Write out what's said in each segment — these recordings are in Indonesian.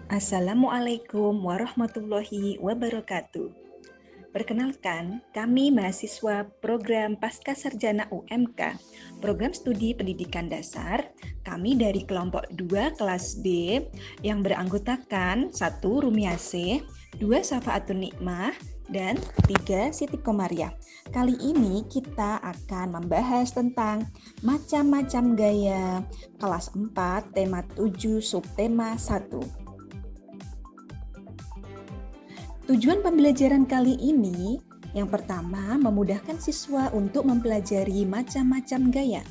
Assalamualaikum warahmatullahi wabarakatuh. Perkenalkan, kami mahasiswa program Pascasarjana UMK, program studi pendidikan dasar. Kami dari kelompok 2 kelas B yang beranggotakan 1 Rumiase, 2 Syafaatun Nikmah, dan 3 Siti Komariah. Kali ini kita akan membahas tentang macam-macam gaya kelas 4, tema 7, subtema 1. Tujuan pembelajaran kali ini, yang pertama, memudahkan siswa untuk mempelajari macam-macam gaya.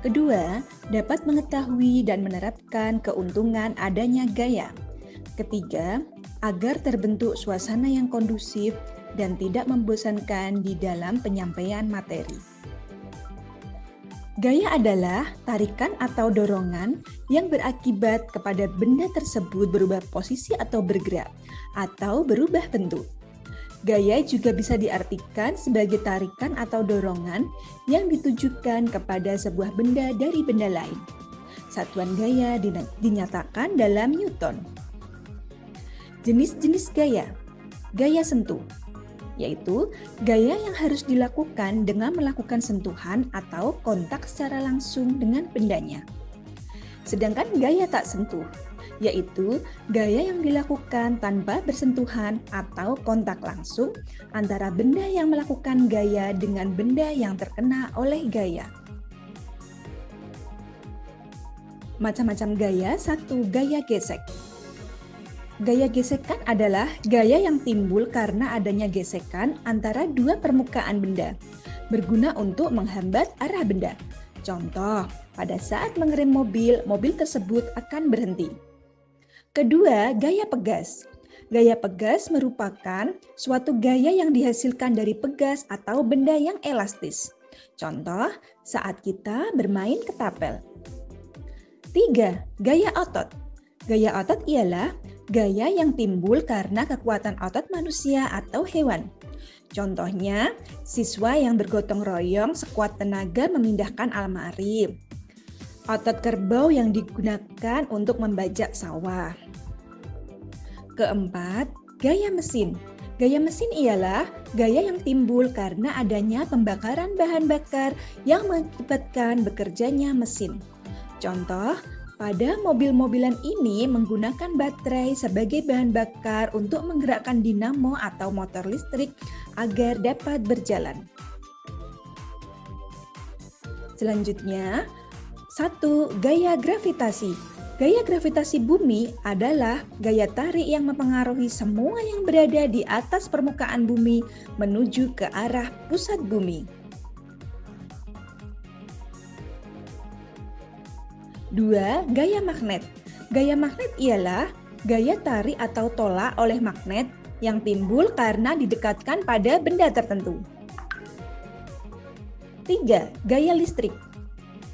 Kedua, dapat mengetahui dan menerapkan keuntungan adanya gaya. Ketiga, agar terbentuk suasana yang kondusif dan tidak membosankan di dalam penyampaian materi. Gaya adalah tarikan atau dorongan yang berakibat kepada benda tersebut berubah posisi atau bergerak, atau berubah bentuk. Gaya juga bisa diartikan sebagai tarikan atau dorongan yang ditujukan kepada sebuah benda dari benda lain. Satuan gaya dinyatakan dalam Newton. Jenis-jenis gaya. Gaya sentuh, yaitu gaya yang harus dilakukan dengan melakukan sentuhan atau kontak secara langsung dengan bendanya. Sedangkan gaya tak sentuh, yaitu gaya yang dilakukan tanpa bersentuhan atau kontak langsung antara benda yang melakukan gaya dengan benda yang terkena oleh gaya. Macam-macam gaya. 1. Gaya gesek. Gaya gesekan adalah gaya yang timbul karena adanya gesekan antara dua permukaan benda, berguna untuk menghambat arah benda. Contoh, pada saat mengerem mobil, mobil tersebut akan berhenti. Kedua, gaya pegas. Gaya pegas merupakan suatu gaya yang dihasilkan dari pegas atau benda yang elastis. Contoh, saat kita bermain ketapel. 3. Gaya otot. Gaya otot ialah gaya yang timbul karena kekuatan otot manusia atau hewan. Contohnya, siswa yang bergotong royong sekuat tenaga memindahkan almari. Otot kerbau yang digunakan untuk membajak sawah. Keempat, gaya mesin. Gaya mesin ialah gaya yang timbul karena adanya pembakaran bahan bakar yang mengakibatkan bekerjanya mesin. Contoh, pada mobil-mobilan ini menggunakan baterai sebagai bahan bakar untuk menggerakkan dinamo atau motor listrik agar dapat berjalan. Selanjutnya, 1. Gaya gravitasi. Gaya gravitasi bumi adalah gaya tarik yang mempengaruhi semua yang berada di atas permukaan bumi menuju ke arah pusat bumi. 2. Gaya magnet. Gaya magnet ialah gaya tarik atau tolak oleh magnet yang timbul karena didekatkan pada benda tertentu. 3. Gaya listrik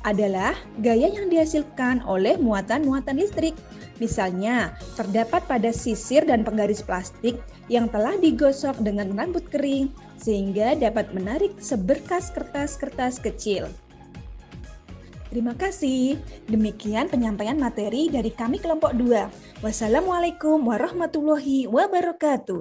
adalah gaya yang dihasilkan oleh muatan-muatan listrik. Misalnya, terdapat pada sisir dan penggaris plastik yang telah digosok dengan rambut kering sehingga dapat menarik seberkas kertas-kertas kecil. Terima kasih. Demikian penyampaian materi dari kami kelompok 2. Wassalamualaikum warahmatullahi wabarakatuh.